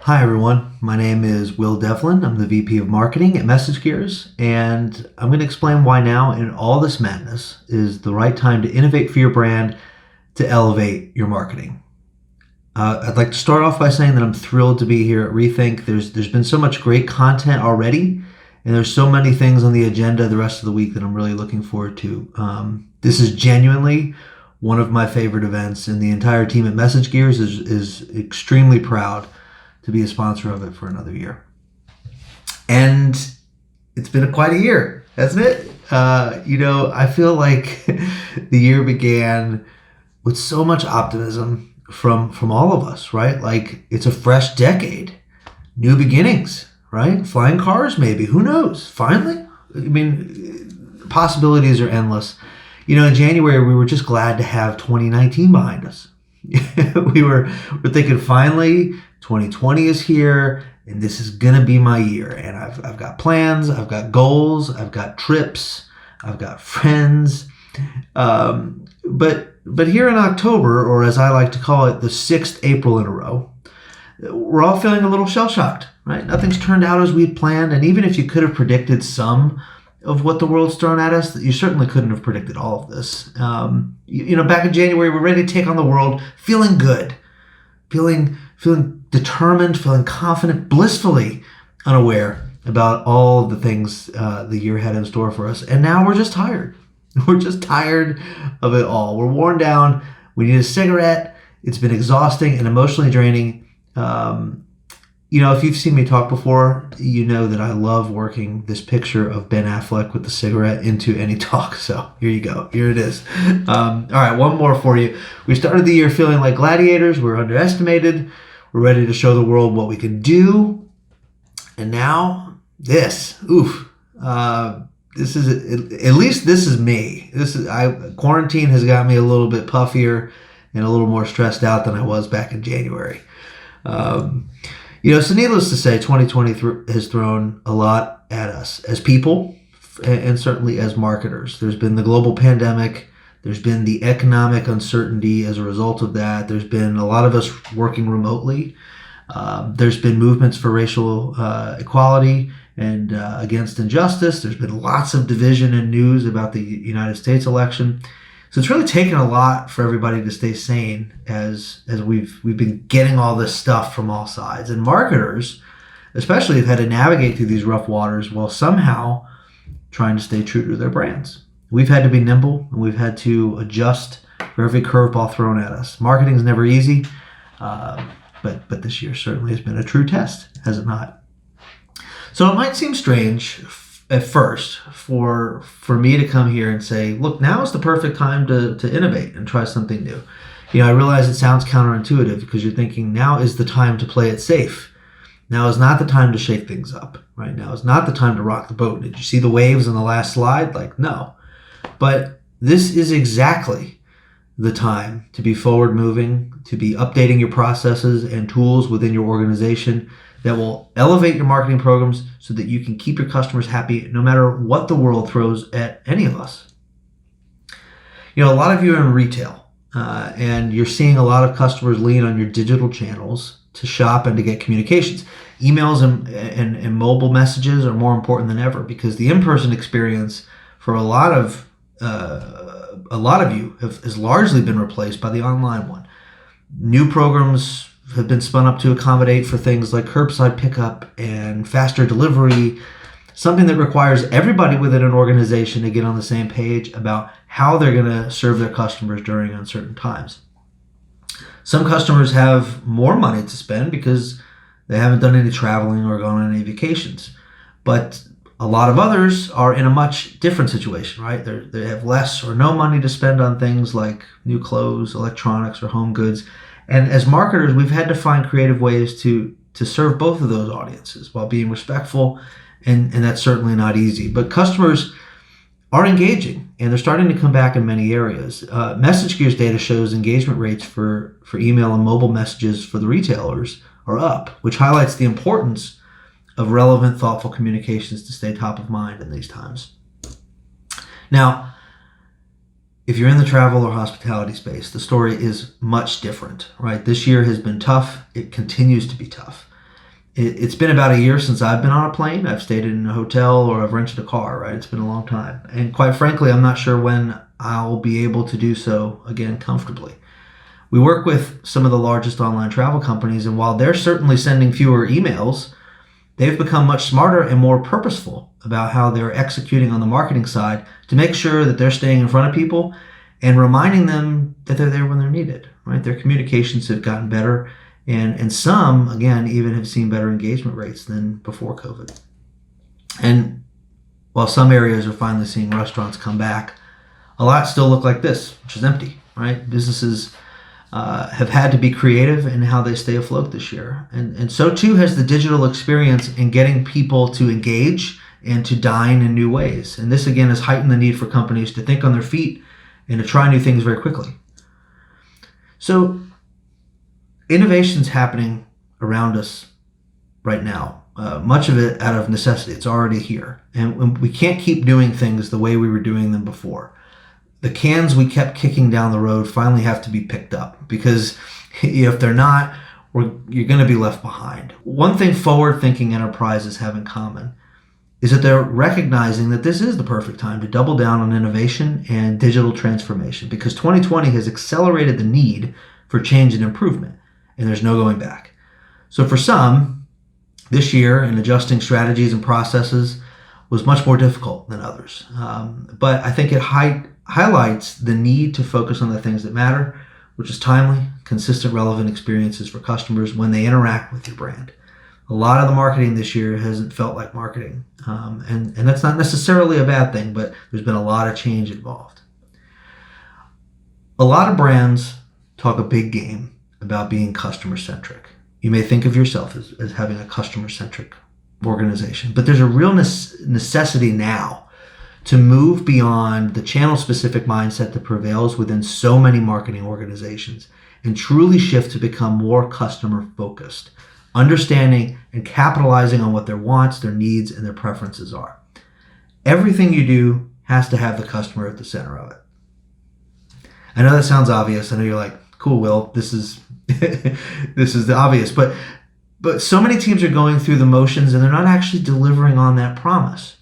Hi everyone, my name is Will Devlin. I'm the VP of Marketing at MessageGears, and I'm going to explain why now in all this madness is the right time to innovate for your brand to elevate your marketing. I'd like to start off by saying that I'm thrilled to be here at Rethink. There's been so much great content already, and there's so many things on the agenda the rest of the week that I'm really looking forward to. This is genuinely one of my favorite events, and the entire team at MessageGears is extremely proud to be a sponsor of it for another year. And it's been quite a year, hasn't it? I feel like the year began with so much optimism from all of us, right? Like it's a fresh decade, new beginnings, right? Flying cars, maybe. Who knows? Finally? I mean, possibilities are endless. In January, we were just glad to have 2019 behind us. We're thinking finally 2020 is here and this is gonna be my year, and I've got plans, I've got goals, I've got trips, I've got friends, but here in October, or as I like to call it, the 6th April in a row, we're all feeling a little shell-shocked, right? Nothing's turned out as we'd planned, and even if you could have predicted some of what the world's thrown at us, you certainly couldn't have predicted all of this. Back in January, we're ready to take on the world, feeling good, feeling determined, feeling confident, blissfully unaware about all of the things the year had in store for us. And now we're just tired. We're just tired of it all. We're worn down. We need a cigarette. It's been exhausting and emotionally draining. If you've seen me talk before, you know that I love working this picture of Ben Affleck with the cigarette into any talk. So here you go. Here it is. All right, one more for you. We started the year feeling like gladiators. We're underestimated. We're ready to show the world what we can do. And now this. Oof. This is at least this is me. Quarantine has got me a little bit puffier and a little more stressed out than I was back in January. So needless to say, 2020 has thrown a lot at us as people and certainly as marketers. There's been the global pandemic. There's been the economic uncertainty as a result of that. There's been a lot of us working remotely. There's been movements for racial equality and against injustice. There's been lots of division and news about the United States election. So it's really taken a lot for everybody to stay sane as we've been getting all this stuff from all sides. And marketers, especially, have had to navigate through these rough waters while somehow trying to stay true to their brands. We've had to be nimble, and we've had to adjust for every curveball thrown at us. Marketing is never easy, but this year certainly has been a true test, has it not? So it might seem strange at first for me to come here and say, look, now is the perfect time to innovate and try something new. I realize it sounds counterintuitive because you're thinking now is the time to play it safe. Now is not the time to shake things up. Right now is not the time to rock the boat. Did you see the waves on the last slide? No. But this is exactly the time to be forward moving, to be updating your processes and tools within your organization that will elevate your marketing programs so that you can keep your customers happy no matter what the world throws at any of us. A lot of you are in retail and you're seeing a lot of customers lean on your digital channels to shop and to get communications. Emails and mobile messages are more important than ever because the in-person experience for a lot of you has largely been replaced by the online one. New programs have been spun up to accommodate for things like curbside pickup and faster delivery, something that requires everybody within an organization to get on the same page about how they're going to serve their customers during uncertain times. Some customers have more money to spend because they haven't done any traveling or gone on any vacations. But a lot of others are in a much different situation, right? They have less or no money to spend on things like new clothes, electronics, or home goods. And as marketers, we've had to find creative ways to serve both of those audiences while being respectful, and that's certainly not easy. But customers are engaging, and they're starting to come back in many areas. MessageGears data shows engagement rates for email and mobile messages for the retailers are up, which highlights the importance of relevant, thoughtful communications to stay top of mind in these times. Now, if you're in the travel or hospitality space, the story is much different, right? This year has been tough. It continues to be tough. It's been about a year since I've been on a plane. I've stayed in a hotel or I've rented a car, right? It's been a long time. And quite frankly, I'm not sure when I'll be able to do so again comfortably. We work with some of the largest online travel companies, and while they're certainly sending fewer emails, they've become much smarter and more purposeful about how they're executing on the marketing side to make sure that they're staying in front of people and reminding them that they're there when they're needed, right? Their communications have gotten better, and some, again, even have seen better engagement rates than before COVID. And while some areas are finally seeing restaurants come back, a lot still look like this, which is empty, right? Businesses have had to be creative in how they stay afloat this year. And so too has the digital experience in getting people to engage and to dine in new ways. And this again has heightened the need for companies to think on their feet and to try new things very quickly. So innovation's happening around us right now. Much of it out of necessity. It's already here. And we can't keep doing things the way we were doing them before. The cans we kept kicking down the road finally have to be picked up, because if they're not, you're going to be left behind. One thing forward-thinking enterprises have in common is that they're recognizing that this is the perfect time to double down on innovation and digital transformation, because 2020 has accelerated the need for change and improvement, and there's no going back. So for some, this year in adjusting strategies and processes was much more difficult than others. But I think it highlights the need to focus on the things that matter, which is timely, consistent, relevant experiences for customers when they interact with your brand. A lot of the marketing this year hasn't felt like marketing. And that's not necessarily a bad thing, but there's been a lot of change involved. A lot of brands talk a big game about being customer-centric. You may think of yourself as having a customer-centric organization, but there's a real necessity now to move beyond the channel-specific mindset that prevails within so many marketing organizations and truly shift to become more customer-focused, understanding and capitalizing on what their wants, their needs, and their preferences are. Everything you do has to have the customer at the center of it. I know that sounds obvious. I know you're like, cool, Will, this is this is the obvious, but so many teams are going through the motions and they're not actually delivering on that promise.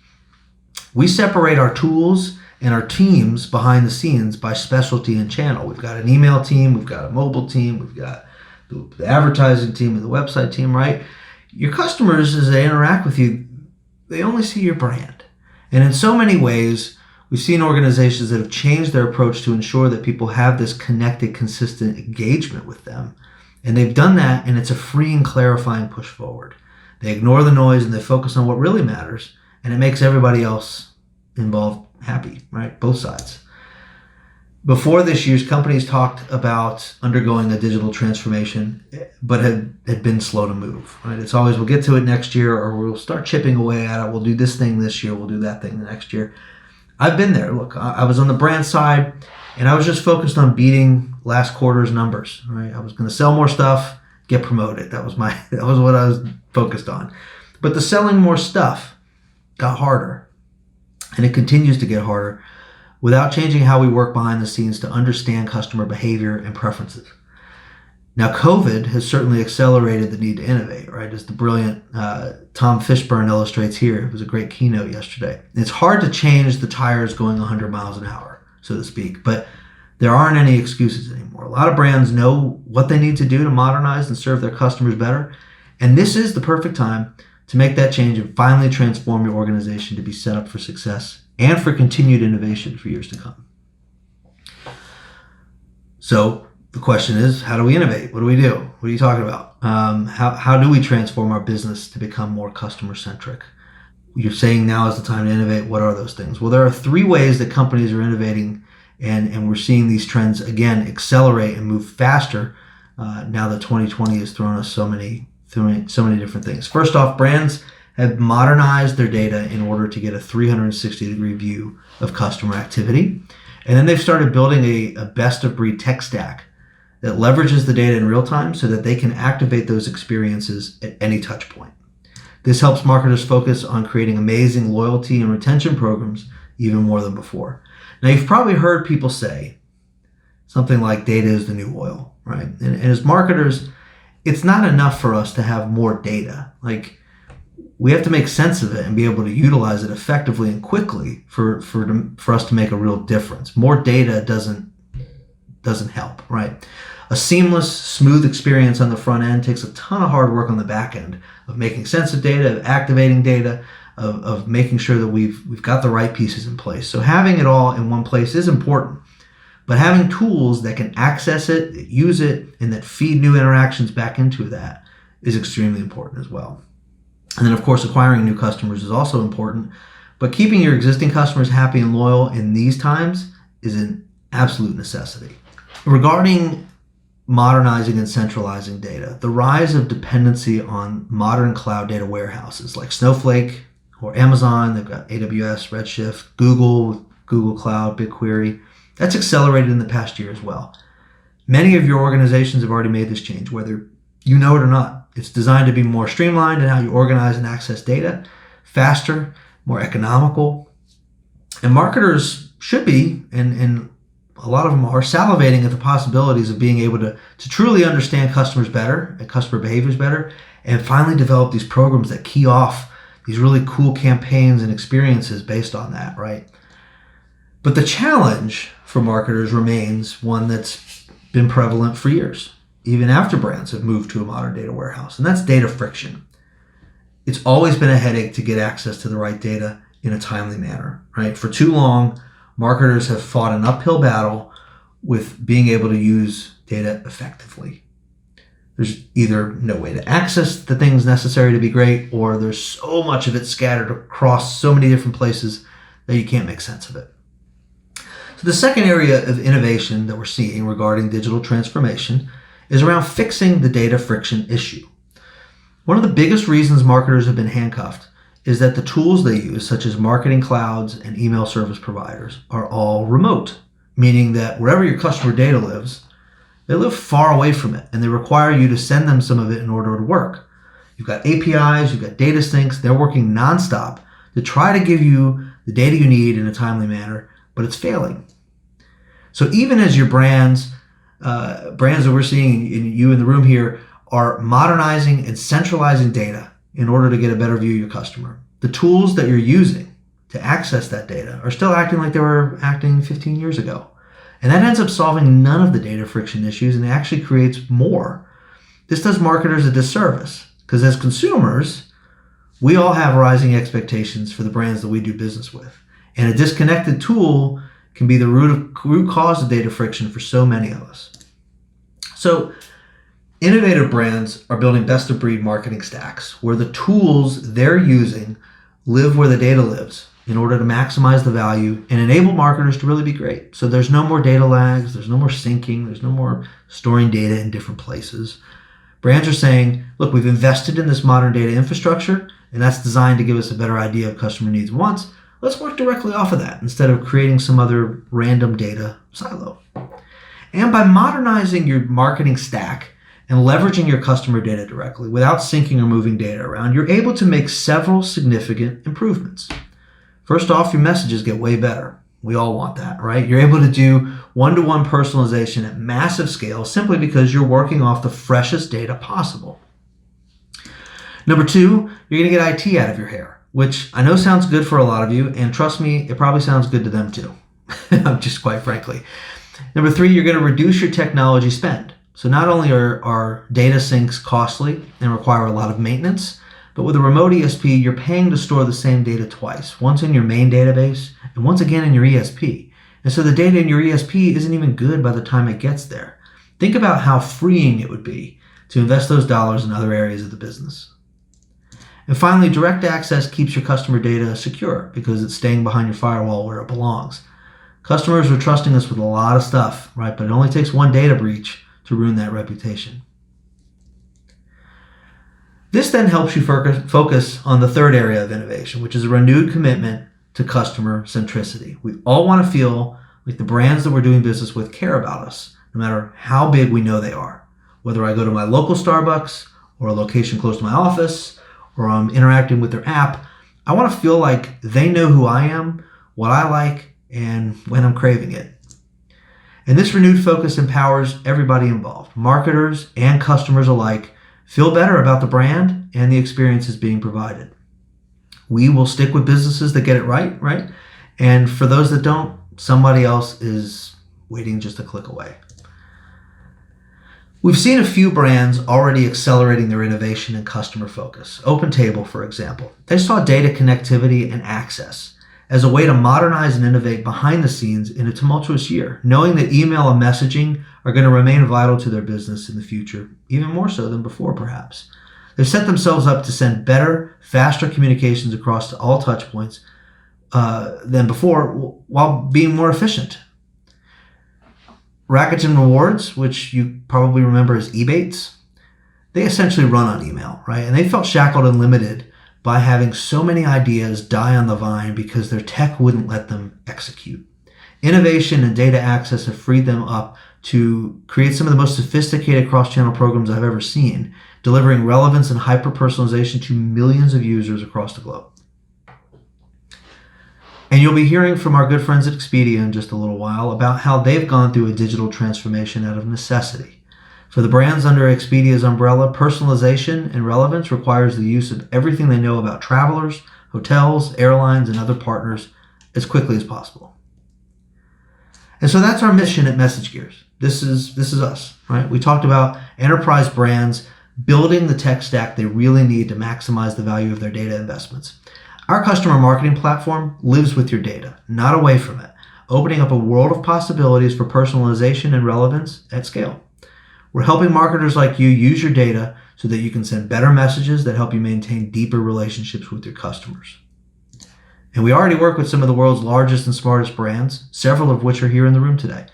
We separate our tools and our teams behind the scenes by specialty and channel. We've got an email team, we've got a mobile team, we've got the advertising team and the website team, right? Your customers, as they interact with you, they only see your brand. And in so many ways, we've seen organizations that have changed their approach to ensure that people have this connected, consistent engagement with them. And they've done that, and it's a freeing, clarifying push forward. They ignore the noise and they focus on what really matters, and it makes everybody else involved happy, right? Both sides. Before this year, companies talked about undergoing a digital transformation, but had been slow to move, right? It's always, we'll get to it next year, or we'll start chipping away at it. We'll do this thing this year. We'll do that thing the next year. I've been there. Look, I was on the brand side, and I was just focused on beating last quarter's numbers, right? I was going to sell more stuff, get promoted. That was what I was focused on. But the selling more stuff got harder, and it continues to get harder without changing how we work behind the scenes to understand customer behavior and preferences. Now, COVID has certainly accelerated the need to innovate, right? As the brilliant Tom Fishburne illustrates here. It was a great keynote yesterday. It's hard to change the tires going 100 miles an hour, so to speak, but there aren't any excuses anymore. A lot of brands know what they need to do to modernize and serve their customers better, and this is the perfect time to make that change and finally transform your organization to be set up for success and for continued innovation for years to come. So the question is, how do we innovate? What do we do? What are you talking about? How do we transform our business to become more customer-centric? You're saying now is the time to innovate. What are those things? Well, there are 3 ways that companies are innovating, and we're seeing these trends, again, accelerate and move faster now that 2020 has thrown us so many different things. First off, brands have modernized their data in order to get a 360-degree view of customer activity. And then they've started building a best-of-breed tech stack that leverages the data in real time so that they can activate those experiences at any touch point. This helps marketers focus on creating amazing loyalty and retention programs even more than before. Now, you've probably heard people say something like data is the new oil, right? And as marketers, it's not enough for us to have more data. Like, we have to make sense of it and be able to utilize it effectively and quickly for us to make a real difference. More data doesn't help, right? A seamless, smooth experience on the front end takes a ton of hard work on the back end of making sense of data, of activating data, of making sure that we've got the right pieces in place. So having it all in one place is important, but having tools that can access it, that use it, and that feed new interactions back into that is extremely important as well. And then, of course, acquiring new customers is also important, but keeping your existing customers happy and loyal in these times is an absolute necessity. Regarding modernizing and centralizing data, the rise of dependency on modern cloud data warehouses like Snowflake or Amazon, they've got AWS, Redshift, Google Cloud, BigQuery, that's accelerated in the past year as well. Many of your organizations have already made this change, whether you know it or not. It's designed to be more streamlined in how you organize and access data, faster, more economical. And marketers should be, and a lot of them are, salivating at the possibilities of being able to truly understand customers better and customer behaviors better, and finally develop these programs that key off these really cool campaigns and experiences based on that, right? But the challenge for marketers remains one that's been prevalent for years, even after brands have moved to a modern data warehouse, and that's data friction. It's always been a headache to get access to the right data in a timely manner, right? For too long, marketers have fought an uphill battle with being able to use data effectively. There's either no way to access the things necessary to be great, or there's so much of it scattered across so many different places that you can't make sense of it. So the second area of innovation that we're seeing regarding digital transformation is around fixing the data friction issue. One of the biggest reasons marketers have been handcuffed is that the tools they use, such as marketing clouds and email service providers, are all remote, meaning that wherever your customer data lives, they live far away from it, and they require you to send them some of it in order to work. You've got APIs, you've got data syncs, they're working nonstop to try to give you the data you need in a timely manner, but it's failing. So even as your brands that we're seeing you in the room here are modernizing and centralizing data in order to get a better view of your customer, the tools that you're using to access that data are still acting like they were acting 15 years ago. And that ends up solving none of the data friction issues, and it actually creates more. This does marketers a disservice, because as consumers, we all have rising expectations for the brands that we do business with. And a disconnected tool can be the root cause of data friction for so many of us. So innovative brands are building best-of-breed marketing stacks where the tools they're using live where the data lives in order to maximize the value and enable marketers to really be great. So there's no more data lags, there's no more syncing, there's no more storing data in different places. Brands are saying, look, we've invested in this modern data infrastructure, and that's designed to give us a better idea of customer needs and wants. Let's work directly off of that instead of creating some other random data silo. And by modernizing your marketing stack and leveraging your customer data directly without syncing or moving data around, you're able to make several significant improvements. First off, your messages get way better. We all want that, right? You're able to do one-to-one personalization at massive scale simply because you're working off the freshest data possible. Number two, you're going to get IT out of your hair, which I know sounds good for a lot of you, and trust me, it probably sounds good to them too, just quite frankly. Number three, you're going to reduce your technology spend. So not only are data syncs costly and require a lot of maintenance, but with a remote ESP, you're paying to store the same data twice, once in your main database and once again in your ESP. And so the data in your ESP isn't even good by the time it gets there. Think about how freeing it would be to invest those dollars in other areas of the business. And finally, direct access keeps your customer data secure because it's staying behind your firewall where it belongs. Customers are trusting us with a lot of stuff, right? But it only takes one data breach to ruin that reputation. This then helps you focus on the third area of innovation, which is a renewed commitment to customer centricity. We all want to feel like the brands that we're doing business with care about us, no matter how big we know they are. Whether I go to my local Starbucks or a location close to my office, or I'm interacting with their app, I want to feel like they know who I am, what I like, and when I'm craving it. And this renewed focus empowers everybody involved, marketers and customers alike, feel better about the brand and the experiences being provided. We will stick with businesses that get it right? And for those that don't, somebody else is waiting just a click away. We've seen a few brands already accelerating their innovation and customer focus. OpenTable, for example. They saw data connectivity and access as a way to modernize and innovate behind the scenes in a tumultuous year, knowing that email and messaging are going to remain vital to their business in the future, even more so than before, perhaps. They've set themselves up to send better, faster communications across to all touch points than before while being more efficient. Rakuten Rewards, which you probably remember as Ebates, they essentially run on email, right? And they felt shackled and limited by having so many ideas die on the vine because their tech wouldn't let them execute. Innovation and data access have freed them up to create some of the most sophisticated cross-channel programs I've ever seen, delivering relevance and hyper-personalization to millions of users across the globe. And you'll be hearing from our good friends at Expedia in just a little while about how they've gone through a digital transformation out of necessity. For the brands under Expedia's umbrella, personalization and relevance requires the use of everything they know about travelers, hotels, airlines, and other partners as quickly as possible. And so that's our mission at MessageGears. This is us, right? We talked about enterprise brands building the tech stack they really need to maximize the value of their data investments. Our customer marketing platform lives with your data, not away from it, opening up a world of possibilities for personalization and relevance at scale. We're helping marketers like you use your data so that you can send better messages that help you maintain deeper relationships with your customers. And we already work with some of the world's largest and smartest brands, several of which are here in the room today.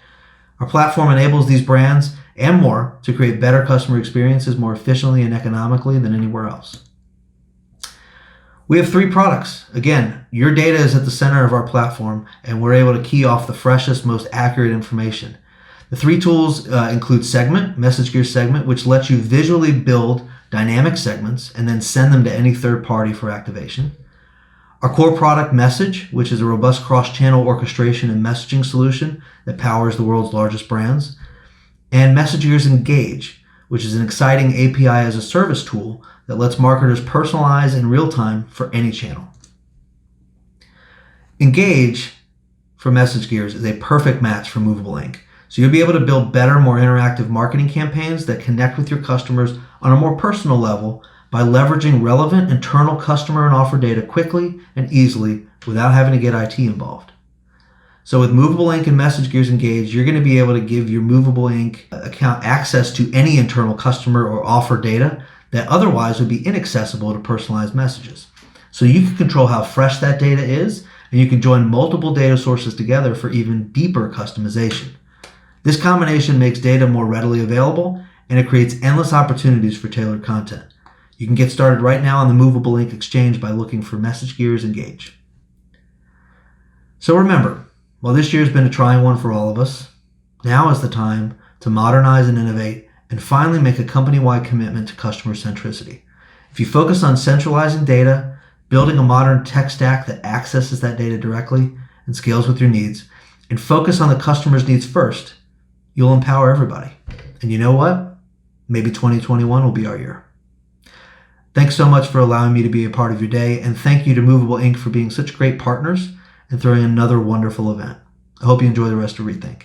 Our platform enables these brands and more to create better customer experiences more efficiently and economically than anywhere else. We have 3 products. Again, your data is at the center of our platform, and we're able to key off the freshest, most accurate information. The 3 tools include Segment, MessageGears Segment, which lets you visually build dynamic segments and then send them to any third party for activation. Our core product, Message, which is a robust cross-channel orchestration and messaging solution that powers the world's largest brands. And MessageGears Engage, which is an exciting API as a service tool that lets marketers personalize in real time for any channel. Engage for MessageGears is a perfect match for Movable Ink. So you'll be able to build better, more interactive marketing campaigns that connect with your customers on a more personal level by leveraging relevant internal customer and offer data quickly and easily without having to get IT involved. So with Movable Ink and MessageGears Engage, you're going to be able to give your Movable Ink account access to any internal customer or offer data that otherwise would be inaccessible to personalized messages. So you can control how fresh that data is, and you can join multiple data sources together for even deeper customization. This combination makes data more readily available, and it creates endless opportunities for tailored content. You can get started right now on the Movable Ink Exchange by looking for MessageGears Engage. So remember, while this year has been a trying one for all of us, now is the time to modernize and innovate and finally make a company-wide commitment to customer centricity. If you focus on centralizing data, building a modern tech stack that accesses that data directly and scales with your needs, and focus on the customer's needs first, you'll empower everybody. And you know what? Maybe 2021 will be our year. Thanks so much for allowing me to be a part of your day, and thank you to Movable Ink for being such great partners and throwing another wonderful event. I hope you enjoy the rest of Rethink.